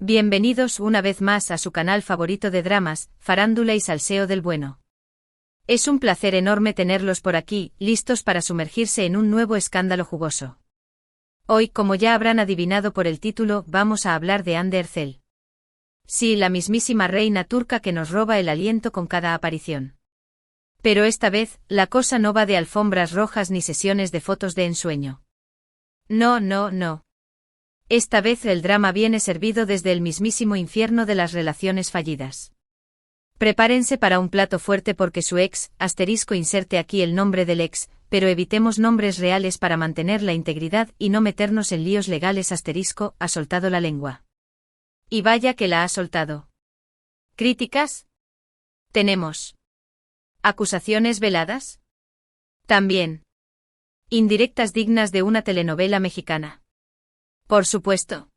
Bienvenidos una vez más a su canal favorito de dramas, farándula y salseo del bueno. Es un placer enorme tenerlos por aquí, listos para sumergirse en un nuevo escándalo jugoso. Hoy, como ya habrán adivinado por el título, vamos a hablar de Hande Erçel. Sí, la mismísima reina turca que nos roba el aliento con cada aparición. Pero esta vez, la cosa no va de alfombras rojas ni sesiones de fotos de ensueño. No. Esta vez el drama viene servido desde el mismísimo infierno de las relaciones fallidas. Prepárense para un plato fuerte porque su ex, inserte aquí el nombre del ex, pero evitemos nombres reales para mantener la integridad y no meternos en líos legales ha soltado la lengua. Y vaya que la ha soltado. ¿Críticas? Tenemos. ¿Acusaciones veladas? También. Indirectas dignas de una telenovela mexicana. Por supuesto.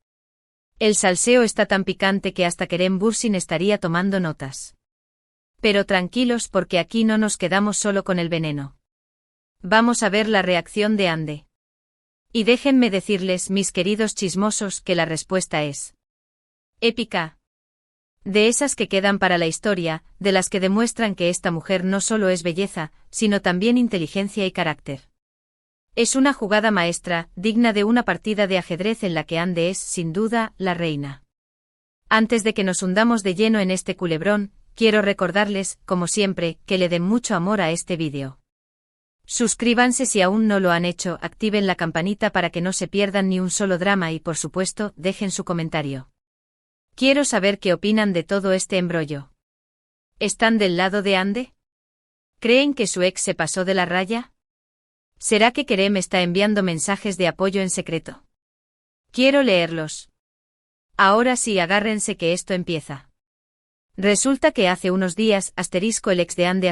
El salseo está tan picante que hasta Kerem Bürsin estaría tomando notas. Pero tranquilos porque aquí no nos quedamos solo con el veneno. Vamos a ver la reacción de Hande. Y déjenme decirles, mis queridos chismosos, que la respuesta es épica. De esas que quedan para la historia, de las que demuestran que esta mujer no solo es belleza, sino también inteligencia y carácter. Es una jugada maestra, digna de una partida de ajedrez en la que Hande es, sin duda, la reina. Antes de que nos hundamos de lleno en este culebrón, quiero recordarles, como siempre, que le den mucho amor a este vídeo. Suscríbanse si aún no lo han hecho, activen la campanita para que no se pierdan ni un solo drama y, por supuesto, dejen su comentario. Quiero saber qué opinan de todo este embrollo. ¿Están del lado de Hande? ¿Creen que su ex se pasó de la raya? ¿Será que Kerem está enviando mensajes de apoyo en secreto? Quiero leerlos. Ahora sí, agárrense que esto empieza. Resulta que hace unos días, el ex de Hande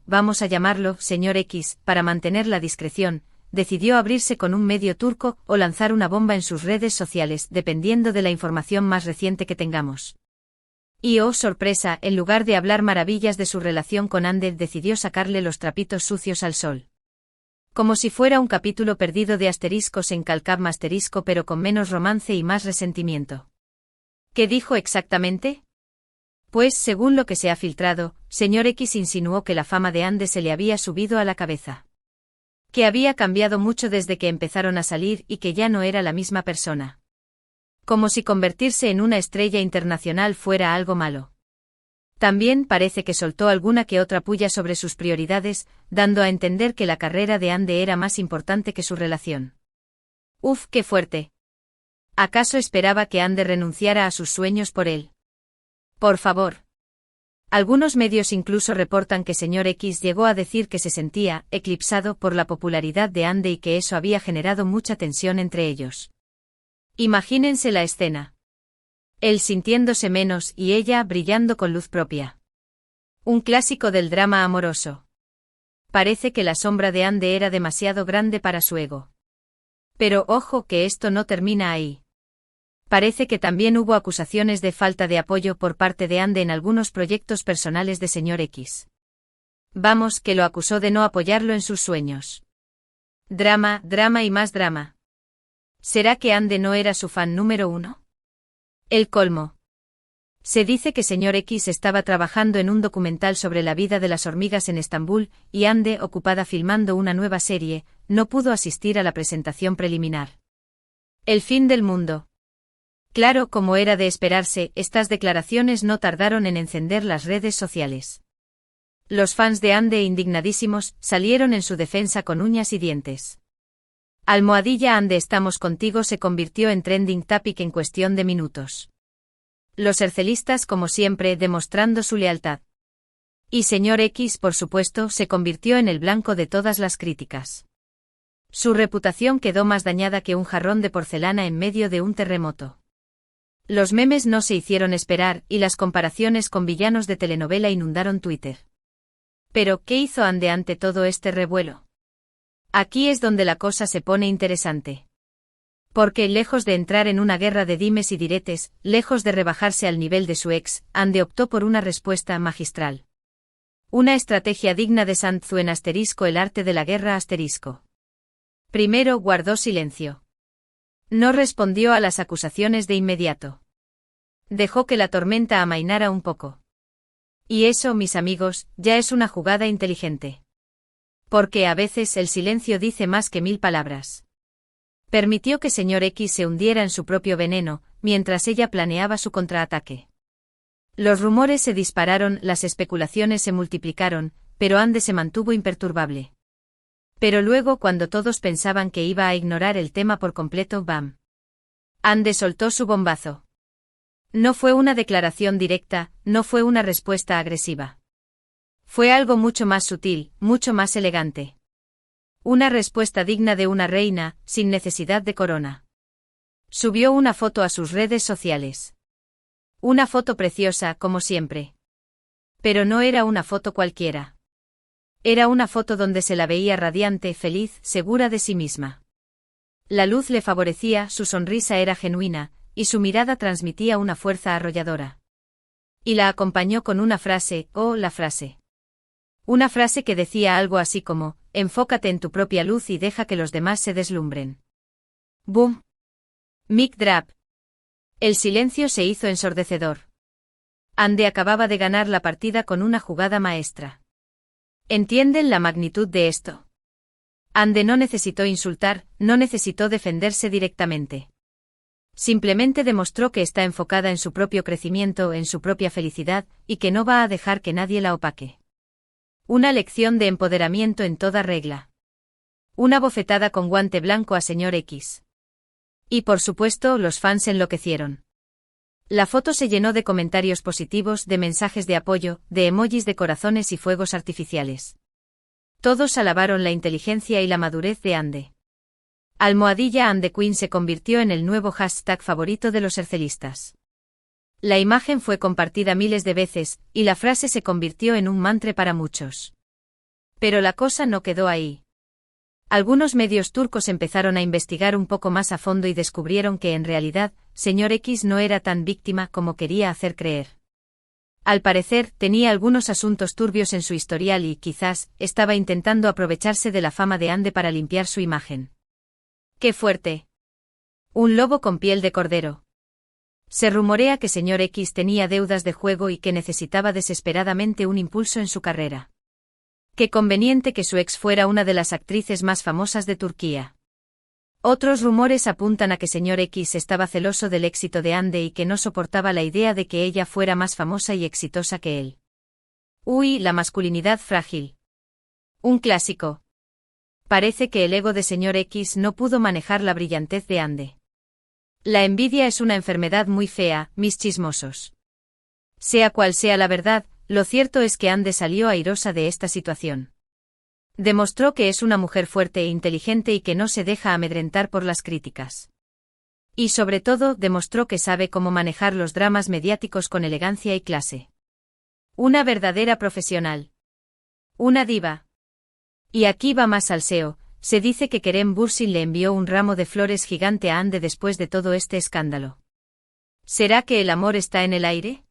vamos a llamarlo señor X, para mantener la discreción, decidió abrirse con un medio turco o lanzar una bomba en sus redes sociales, dependiendo de la información más reciente que tengamos. Y oh sorpresa, en lugar de hablar maravillas de su relación con Hande, decidió sacarle los trapitos sucios al sol. Como si fuera un capítulo perdido de asteriscos en Calcam pero con menos romance y más resentimiento. ¿Qué dijo exactamente? Pues, según lo que se ha filtrado, señor X insinuó que la fama de Hande se le había subido a la cabeza. Que había cambiado mucho desde que empezaron a salir y que ya no era la misma persona. Como si convertirse en una estrella internacional fuera algo malo. También parece que soltó alguna que otra puya sobre sus prioridades, dando a entender que la carrera de Hande era más importante que su relación. Uf, qué fuerte. ¿Acaso esperaba que Hande renunciara a sus sueños por él? Por favor. Algunos medios incluso reportan que señor X llegó a decir que se sentía eclipsado por la popularidad de Hande y que eso había generado mucha tensión entre ellos. Imagínense la escena. Él sintiéndose menos y ella brillando con luz propia. Un clásico del drama amoroso. Parece que la sombra de Hande era demasiado grande para su ego. Pero ojo que esto no termina ahí. Parece que también hubo acusaciones de falta de apoyo por parte de Hande en algunos proyectos personales de señor X. Vamos, que lo acusó de no apoyarlo en sus sueños. Drama y más drama. ¿Será que Hande no era su fan número uno? El colmo. Se dice que señor X estaba trabajando en un documental sobre la vida de las hormigas en Estambul, y Hande, ocupada filmando una nueva serie, no pudo asistir a la presentación preliminar. El fin del mundo. Claro, como era de esperarse, estas declaraciones no tardaron en encender las redes sociales. Los fans de Hande, indignadísimos, salieron en su defensa con uñas y dientes. Hande estamos contigo se convirtió en trending topic en cuestión de minutos. Los ercelistas, como siempre, demostrando su lealtad. Y señor X, por supuesto, se convirtió en el blanco de todas las críticas. Su reputación quedó más dañada que un jarrón de porcelana en medio de un terremoto. Los memes no se hicieron esperar y las comparaciones con villanos de telenovela inundaron Twitter. Pero, ¿qué hizo Hande ante todo este revuelo? Aquí es donde la cosa se pone interesante. Porque, lejos de entrar en una guerra de dimes y diretes, lejos de rebajarse al nivel de su ex, Hande optó por una respuesta magistral. Una estrategia digna de Sun Tzu en el arte de la guerra . Primero guardó silencio. No respondió a las acusaciones de inmediato. Dejó que la tormenta amainara un poco. Y eso, mis amigos, ya es una jugada inteligente. Porque a veces el silencio dice más que 1000 palabras. Permitió que señor X se hundiera en su propio veneno, mientras ella planeaba su contraataque. Los rumores se dispararon, las especulaciones se multiplicaron, pero Andy se mantuvo imperturbable. Pero luego, cuando todos pensaban que iba a ignorar el tema por completo, ¡bam! Andy soltó su bombazo. No fue una declaración directa, no fue una respuesta agresiva. Fue algo mucho más sutil, mucho más elegante. Una respuesta digna de una reina, sin necesidad de corona. Subió una foto a sus redes sociales. Una foto preciosa, como siempre. Pero no era una foto cualquiera. Era una foto donde se la veía radiante, feliz, segura de sí misma. La luz le favorecía, su sonrisa era genuina, y su mirada transmitía una fuerza arrolladora. Y la acompañó con una frase, la frase. Una frase que decía algo así como, enfócate en tu propia luz y deja que los demás se deslumbren. ¡Boom! Mic drop. El silencio se hizo ensordecedor. Andy acababa de ganar la partida con una jugada maestra. ¿Entienden la magnitud de esto? Andy no necesitó insultar, no necesitó defenderse directamente. Simplemente demostró que está enfocada en su propio crecimiento, en su propia felicidad, y que no va a dejar que nadie la opaque. Una lección de empoderamiento en toda regla. Una bofetada con guante blanco a señor X. Y por supuesto, los fans enloquecieron. La foto se llenó de comentarios positivos, de mensajes de apoyo, de emojis de corazones y fuegos artificiales. Todos alabaron la inteligencia y la madurez de Andy. #AndTheQueen se convirtió en el nuevo hashtag favorito de los hercelistas. La imagen fue compartida miles de veces, y la frase se convirtió en un mantra para muchos. Pero la cosa no quedó ahí. Algunos medios turcos empezaron a investigar un poco más a fondo y descubrieron que en realidad, señor X no era tan víctima como quería hacer creer. Al parecer, tenía algunos asuntos turbios en su historial y, quizás, estaba intentando aprovecharse de la fama de Andy para limpiar su imagen. ¡Qué fuerte! Un lobo con piel de cordero. Se rumorea que señor X tenía deudas de juego y que necesitaba desesperadamente un impulso en su carrera. Qué conveniente que su ex fuera una de las actrices más famosas de Turquía. Otros rumores apuntan a que señor X estaba celoso del éxito de Andy y que no soportaba la idea de que ella fuera más famosa y exitosa que él. Uy, la masculinidad frágil. Un clásico. Parece que el ego de señor X no pudo manejar la brillantez de Andy. La envidia es una enfermedad muy fea, mis chismosos. Sea cual sea la verdad, lo cierto es que Andy salió airosa de esta situación. Demostró que es una mujer fuerte e inteligente y que no se deja amedrentar por las críticas. Y sobre todo, demostró que sabe cómo manejar los dramas mediáticos con elegancia y clase. Una verdadera profesional. Una diva. Y aquí va más salseo. Se dice que Kerem Bürsin le envió un ramo de flores gigante a Andy después de todo este escándalo. ¿Será que el amor está en el aire?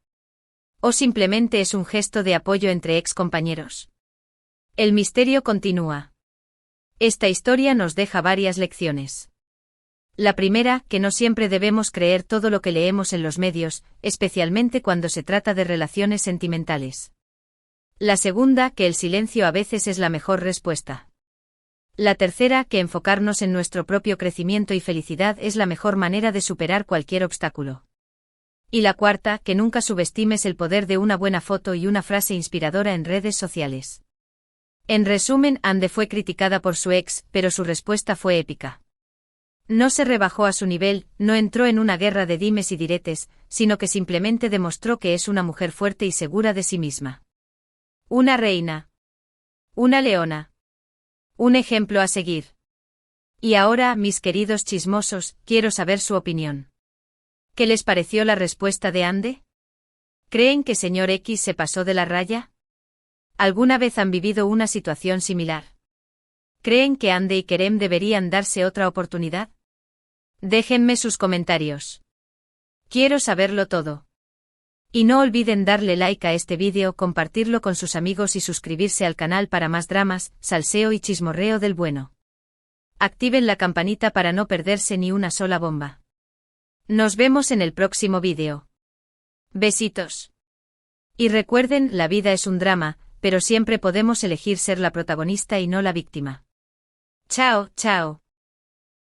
¿O simplemente es un gesto de apoyo entre ex compañeros? El misterio continúa. Esta historia nos deja varias lecciones. La primera, que no siempre debemos creer todo lo que leemos en los medios, especialmente cuando se trata de relaciones sentimentales. La segunda, que el silencio a veces es la mejor respuesta. La tercera, que enfocarnos en nuestro propio crecimiento y felicidad es la mejor manera de superar cualquier obstáculo. Y la cuarta, que nunca subestimes el poder de una buena foto y una frase inspiradora en redes sociales. En resumen, Andy fue criticada por su ex, pero su respuesta fue épica. No se rebajó a su nivel, no entró en una guerra de dimes y diretes, sino que simplemente demostró que es una mujer fuerte y segura de sí misma. Una reina. Una leona. Un ejemplo a seguir. Y ahora, mis queridos chismosos, quiero saber su opinión. ¿Qué les pareció la respuesta de Andy? ¿Creen que señor X se pasó de la raya? ¿Alguna vez han vivido una situación similar? ¿Creen que Andy y Kerem deberían darse otra oportunidad? Déjenme sus comentarios. Quiero saberlo todo. Y no olviden darle like a este vídeo, compartirlo con sus amigos y suscribirse al canal para más dramas, salseo y chismorreo del bueno. Activen la campanita para no perderse ni una sola bomba. Nos vemos en el próximo vídeo. Besitos. Y recuerden, la vida es un drama, pero siempre podemos elegir ser la protagonista y no la víctima. Chao, chao.